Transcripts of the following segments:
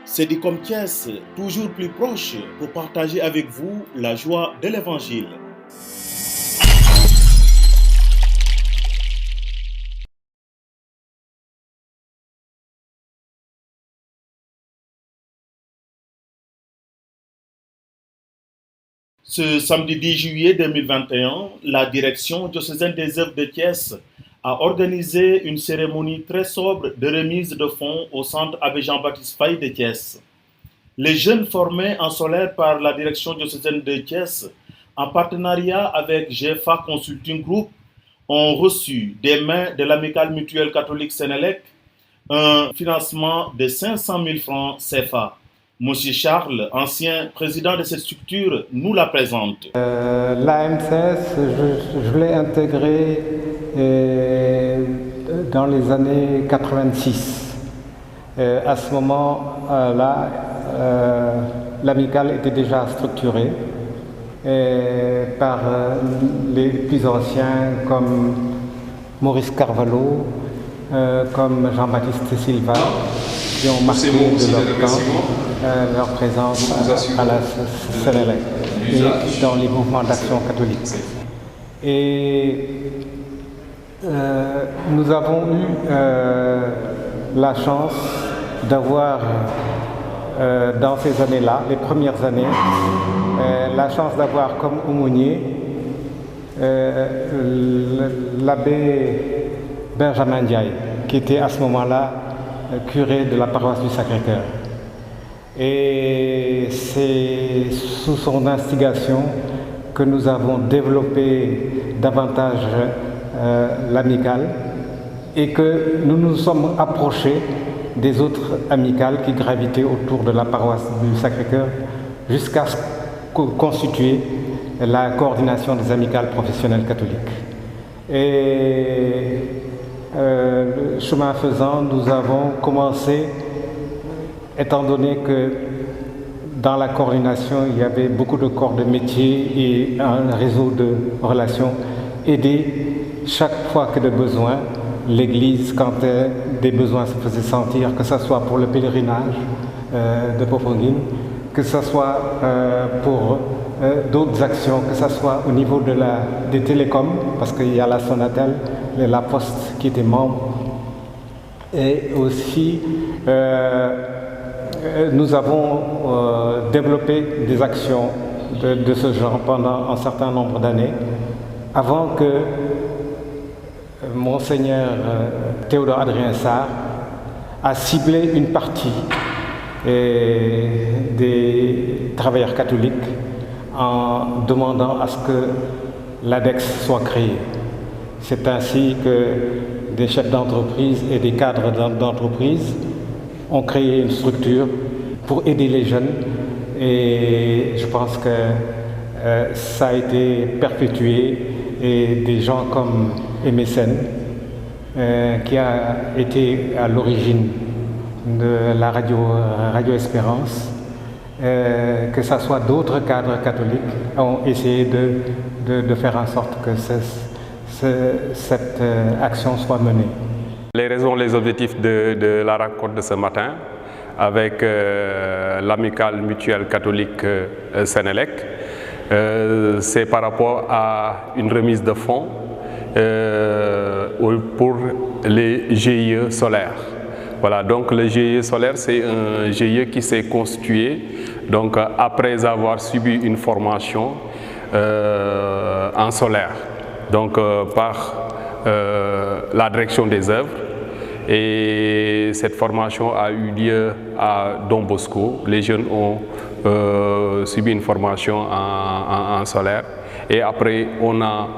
C'est Dicom Thiès, toujours plus proche pour partager avec vous la joie de l'Évangile. Ce samedi 10 juillet 2021, la direction diocésaine des œuvres de Thiès a organisé une cérémonie très sobre de remise de fonds au centre Abbé Jean-Baptiste Faye de Thiès. Les jeunes formés en solaire par la direction diocésaine de Thiès, en partenariat avec GFA Consulting Group, ont reçu des mains de l'Amicale mutuelle catholique Sénélec un financement de 500 000 francs CFA. Monsieur Charles, ancien président de cette structure, nous la présente. L'AMCS, je l'ai intégré dans les années 86. À ce moment-là, l'amicale était déjà structurée par les plus anciens comme Maurice Carvalho, comme Jean-Baptiste Silva, qui ont marqué de leur temps leur présence à la Sénélec et dans les mouvements d'action catholique. Et nous avons eu la chance d'avoir dans ces années-là, les premières années, la chance d'avoir comme aumônier l'abbé Benjamin Ndiaye, qui était à ce moment-là curé de la paroisse du Sacré-Cœur. Et c'est sous son instigation que nous avons développé davantage l'amicale et que nous nous sommes approchés des autres amicales qui gravitaient autour de la paroisse du Sacré-Cœur jusqu'à constituer la coordination des amicales professionnelles catholiques. Et chemin faisant, nous avons commencé, étant donné que dans la coordination, il y avait beaucoup de corps de métier et un réseau de relations, aider chaque fois que de besoin l'Église quand des besoins se faisaient sentir, que ce soit pour le pèlerinage de Popenguine, que ce soit pour d'autres actions, que ce soit au niveau des télécoms, parce qu'il y a la Sonatel et la Poste qui étaient membres, et aussi nous avons développé des actions de ce genre pendant un certain nombre d'années, avant que Monseigneur Théodore Adrien Sarr a ciblé une partie des travailleurs catholiques en demandant à ce que l'ADEX soit créée. C'est ainsi que des chefs d'entreprise et des cadres d'entreprise ont créé une structure pour aider les jeunes et je pense que ça a été perpétué et des gens comme Mécène qui a été à l'origine de la Radio Espérance, que ce soit d'autres cadres catholiques ont essayé de faire en sorte que cette action soit menée. Les raisons, les objectifs de la rencontre de ce matin avec l'amicale mutuelle catholique Sénélec, c'est par rapport à une remise de fonds pour les GIE solaires. Voilà, donc le GIE solaire, c'est un GIE qui s'est constitué donc, après avoir subi une formation en solaire, donc par la direction des œuvres. Et cette formation a eu lieu à Don Bosco. Les jeunes ont subi une formation en solaire. Et après, on a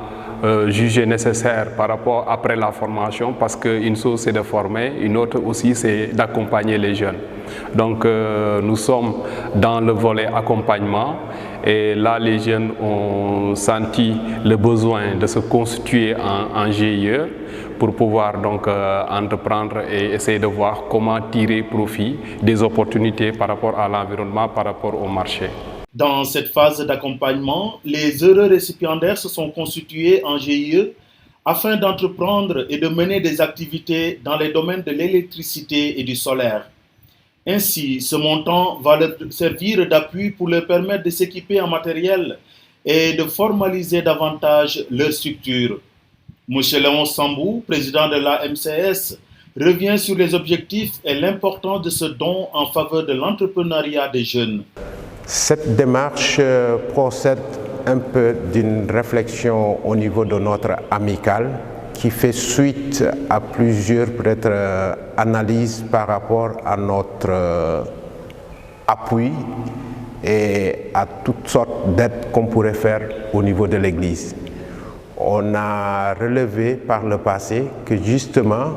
jugé nécessaire par rapport après la formation, parce qu'une chose c'est de former, une autre aussi c'est d'accompagner les jeunes. Donc nous sommes dans le volet accompagnement et là les jeunes ont senti le besoin de se constituer en GIE pour pouvoir donc entreprendre et essayer de voir comment tirer profit des opportunités par rapport à l'environnement, par rapport au marché. Dans cette phase d'accompagnement, les heureux récipiendaires se sont constitués en GIE afin d'entreprendre et de mener des activités dans les domaines de l'électricité et du solaire. Ainsi, ce montant va leur servir d'appui pour leur permettre de s'équiper en matériel et de formaliser davantage leur structure. M. Léon Sambou, président de la MCS, revient sur les objectifs et l'importance de ce don en faveur de l'entrepreneuriat des jeunes. Cette démarche procède un peu d'une réflexion au niveau de notre amicale qui fait suite à plusieurs analyses par rapport à notre appui et à toutes sortes d'aides qu'on pourrait faire au niveau de l'Église. On a relevé par le passé que justement,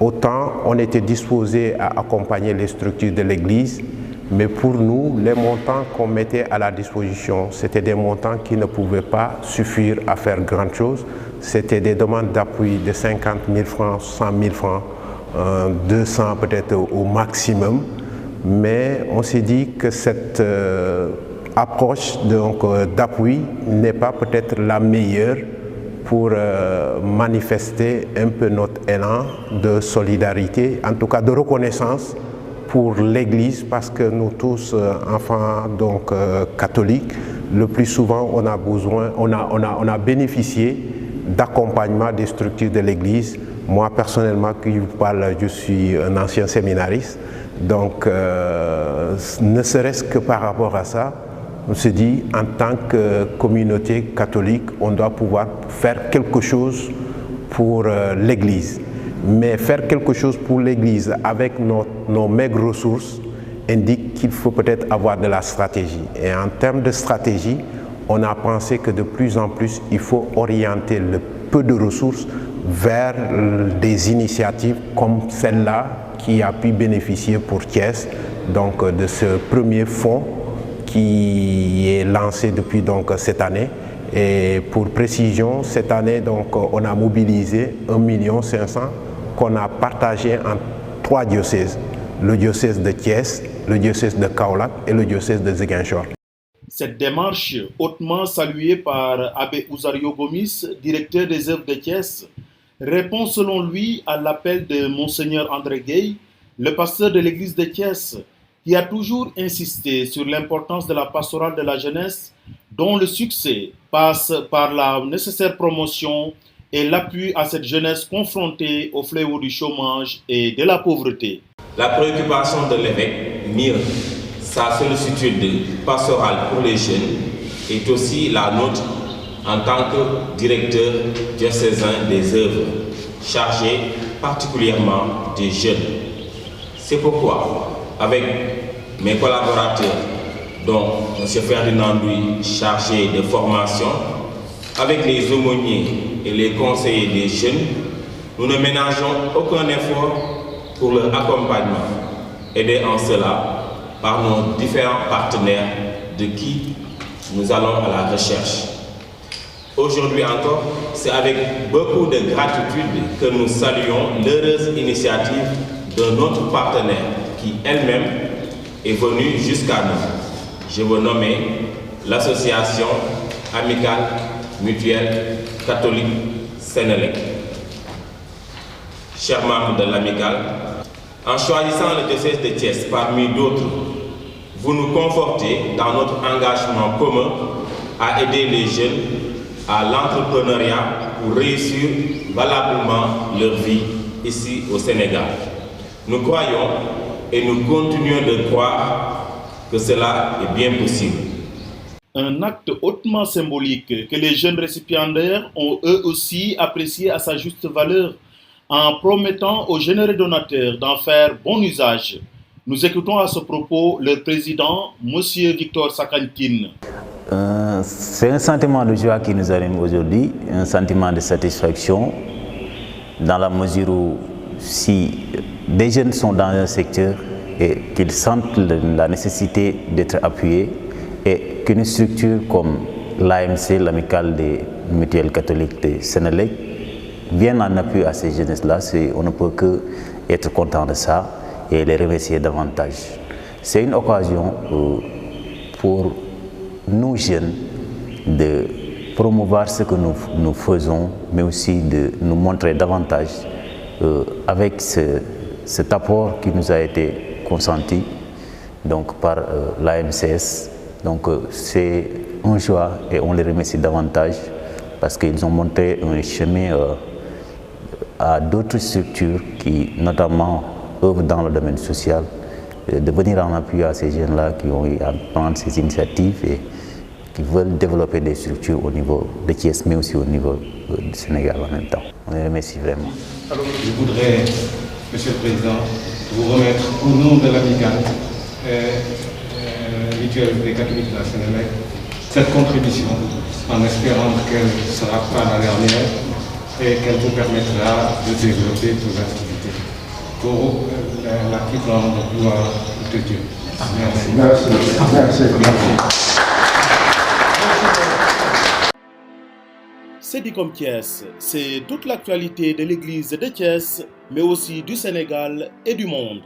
autant on était disposé à accompagner les structures de l'Église, mais pour nous, les montants qu'on mettait à la disposition, c'était des montants qui ne pouvaient pas suffire à faire grand chose. C'était des demandes d'appui de 50 000 francs, 100 000 francs, 200 peut-être au maximum. Mais on s'est dit que cette approche d'appui n'est pas peut-être la meilleure pour manifester un peu notre élan de solidarité, en tout cas de reconnaissance pour l'Église, parce que nous tous, enfants catholiques, le plus souvent on a bénéficié d'accompagnement des structures de l'Église. Moi personnellement, qui vous parle, je suis un ancien séminariste, donc ne serait-ce que par rapport à ça, on se dit, en tant que communauté catholique, on doit pouvoir faire quelque chose pour l'Église. Mais faire quelque chose pour l'Église avec nos maigres ressources indique qu'il faut peut-être avoir de la stratégie. Et en termes de stratégie, on a pensé que de plus en plus, il faut orienter le peu de ressources vers des initiatives comme celle-là qui a pu bénéficier pour Thiès, donc de ce premier fonds qui est lancé depuis cette année. Et pour précision, cette année, on a mobilisé 1 500 000 qu'on a partagé en 3 diocèses, le diocèse de Thiès, le diocèse de Kaolack et le diocèse de Ziguinchor. Cette démarche, hautement saluée par Abbé Ouzario Gomis, directeur des œuvres de Thiès, répond selon lui à l'appel de Monseigneur André Gueye, le pasteur de l'église de Thiès, qui a toujours insisté sur l'importance de la pastorale de la jeunesse, dont le succès passe par la nécessaire promotion et l'appui à cette jeunesse confrontée au fléau du chômage et de la pauvreté. La préoccupation de l'évêque mire sa sollicitude pastorale pour les jeunes est aussi la nôtre en tant que directeur diocésain des œuvres, chargé particulièrement des jeunes. C'est pourquoi, avec mes collaborateurs, dont M. Ferdinand Louis, chargé de formation, avec les aumôniers et les conseillers des jeunes, nous ne ménageons aucun effort pour leur accompagnement, aidés en cela par nos différents partenaires de qui nous allons à la recherche. Aujourd'hui encore, c'est avec beaucoup de gratitude que nous saluons l'heureuse initiative de notre partenaire qui elle-même est venue jusqu'à nous. Je veux nommer l'association amicale mutuelle catholique Sénélec. Chers membres de l'amicale, en choisissant le diocèse de Thiès parmi d'autres, vous nous confortez dans notre engagement commun à aider les jeunes à l'entrepreneuriat pour réussir valablement leur vie ici au Sénégal. Nous croyons et nous continuons de croire que cela est bien possible. Un acte hautement symbolique que les jeunes récipiendaires ont eux aussi apprécié à sa juste valeur en promettant aux généreux donateurs d'en faire bon usage. Nous écoutons à ce propos le président, M. Victor Sakantine. C'est un sentiment de joie qui nous anime aujourd'hui, un sentiment de satisfaction dans la mesure où si des jeunes sont dans un secteur et qu'ils sentent la nécessité d'être appuyés et qu'une structure comme l'AMC, l'amicale des mutuelles catholiques de Sénélec, vienne en appui à ces jeunesses-là, on ne peut que être content de ça et les remercier davantage. C'est une occasion pour nous jeunes de promouvoir ce que nous faisons, mais aussi de nous montrer davantage avec cet apport qui nous a été consenti donc, par l'AMCS. Donc c'est un choix et on les remercie davantage parce qu'ils ont montré un chemin à d'autres structures qui notamment œuvrent dans le domaine social, de venir en appui à ces jeunes-là qui ont eu à prendre ces initiatives et qui veulent développer des structures au niveau de Thiès, mais aussi au niveau du Sénégal en même temps. On les remercie vraiment. Alors, je voudrais, Monsieur le Président, vous remettre au nom de l'amicale mutuelle des catholiques de la Sénélec cette contribution en espérant qu'elle ne sera pas la dernière et qu'elle vous permettra de développer vos activités pour la plus grande gloire de Dieu. Merci. Merci. Sedicom Thiès, c'est toute l'actualité de l'église de Thiès, mais aussi du Sénégal et du monde.